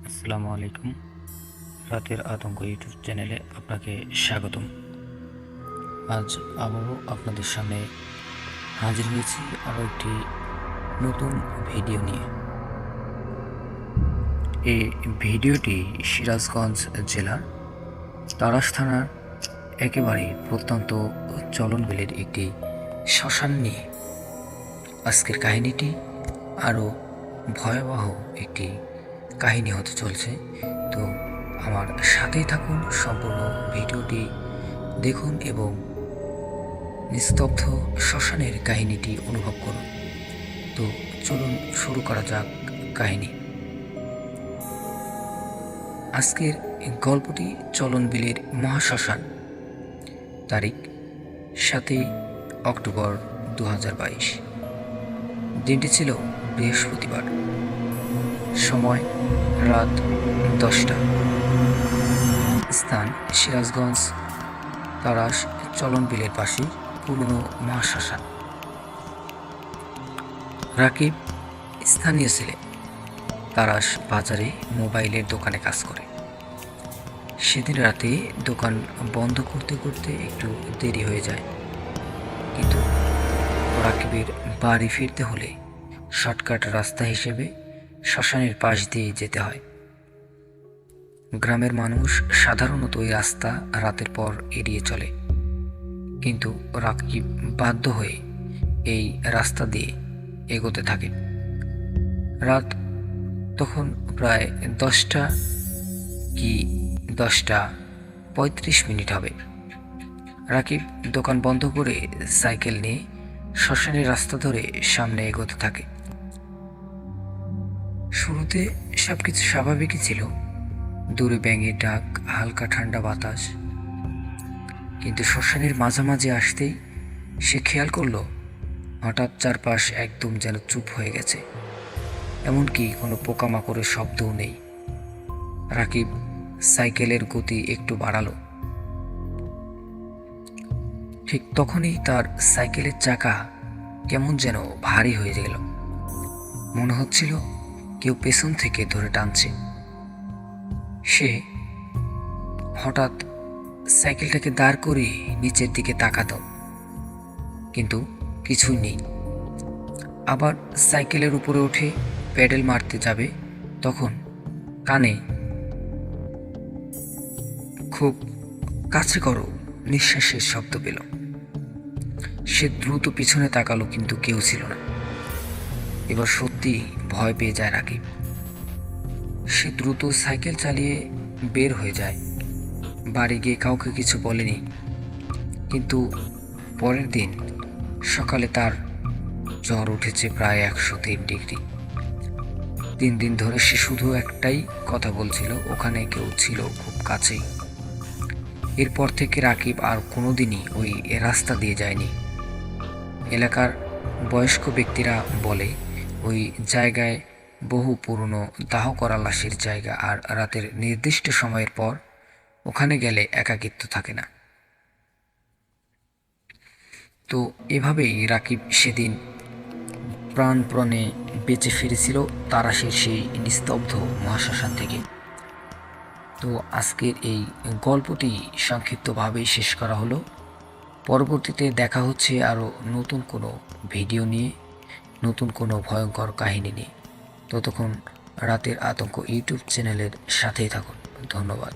আসসালামু আলাইকুম। রাতের আতঙ্ক ইউটিউব চ্যানেলে আপনাকে স্বাগতম। আজ আবারও আপনাদের সামনে হাজির হয়েছি আরও একটি নতুন ভিডিও নিয়ে। এই ভিডিওটি সিরাজগঞ্জ জেলার তাড়াশ থানার একেবারে প্রত্যন্ত চলনবিলের একটি শ্মশান নিয়ে। আজকের কাহিনীটি আরও ভয়াবহ একটি কাহিনী হতে চলছে। তো আমার সাথেই থাকুন, সম্পূর্ণ ভিডিওটি দেখুন এবং নিস্তব্ধ শ্মশানের কাহিনীটি অনুভব করুন। তো চলুন শুরু করা যাক কাহিনী। আজকের গল্পটি চলনবিলের মহাশ্মশান। তারিখ 7 অক্টোবর 2022। দিনটি ছিল বৃহস্পতিবার। সময় রাত 10টা। স্থান সিরাজগঞ্জ তাড়াশ চলনবিলের পাশে পুরনো মহাশ্মশান। রাকিব স্থানীয় ছেলে, তাড়াশ বাজারে মোবাইলের দোকানে কাজ করে। সেদিন রাতে দোকান বন্ধ করতে করতে একটু দেরি হয়ে যায়, কিন্তু রাকিবের বাড়ি ফিরতে হলে শর্টকাট রাস্তা হিসেবে শ্মশানের পাশ দিয়ে যেতে হয়। গ্রামের মানুষ সাধারণত ওই রাস্তা রাতের পর এড়িয়ে চলে, কিন্তু রাকিব বাধ্য হয়ে এই রাস্তা দিয়ে এগোতে থাকে। রাত তখন প্রায় 10টা কি 10:35 হবে। রাকিব দোকান বন্ধ করে সাইকেল নিয়ে শ্মশানের রাস্তা ধরে সামনে এগোতে থাকে। শুরুতে সবকিছু স্বাভাবিকই ছিল, দূরে ব্যাঙের ডাক, হালকা ঠান্ডা বাতাস। কিন্তু শ্মশানের মাঝামাঝি আসতেই সে খেয়াল করলো হঠাৎ চারপাশ একদম যেন চুপ হয়ে গেছে, এমনকি কোনো পোকামাকড়ের শব্দও নেই। রাকিব সাইকেলের গতি একটু বাড়ালো। ঠিক তখনই তার সাইকেলের চাকা কেমন যেন ভারী হয়ে গেল। মনে হচ্ছিল কেউ পেছন থেকে ধরে টানছে। সে হঠাৎ সাইকেলটাকে দাঁড় করে নিচের দিকে তাকাতো, কিন্তু কিছুই নেই। আবার সাইকেলের উপরে উঠে প্যাডেল মারতে যাবে, তখন কানে খুব কাছে করো নিঃশ্বাসের শব্দ পেল। সে দ্রুত পিছনে তাকালো, কিন্তু কেউ ছিল না। এবার সত্যি ভয় পেয়ে যায় রাকিব। সে দ্রুত সাইকেল চালিয়ে বের হয়ে যায়। বাড়ি গিয়ে কাউকে কিছু বলেনি, কিন্তু পরের দিন সকালে তার জ্বর উঠেছে প্রায় 103 ডিগ্রি। 3 দিন ধরে সে শুধু একটাই কথা বলছিল, ওখানে কেউ ছিল খুব কাছেই। এরপর থেকে রাকিব আর কোনোদিনই ওই রাস্তা দিয়ে যায়নি। এলাকার বয়স্ক ব্যক্তিরা বলে ওই জায়গায় বহু পুরনো দাহ করা লাশের জায়গা, আর রাতের নির্দিষ্ট সময়ের পর ওখানে গেলে একাকিত্ব থাকে না। তো এভাবেই রাকিব সেদিন প্রাণপণে বেঁচে ফিরেছিল তাড়াশের সেই নিস্তব্ধ মহাশ্মশান থেকে। তো আজকের এই গল্পটি সংক্ষিপ্তভাবেই শেষ করা হলো। পরবর্তীতে দেখা হচ্ছে আরও নতুন কোনো ভিডিও নিয়ে, নতুন কোনো ভয়ঙ্কর কাহিনী নিয়ে। ততক্ষণ রাতের আতঙ্ক ইউটিউব চ্যানেলের সাথেই থাকুন। ধন্যবাদ।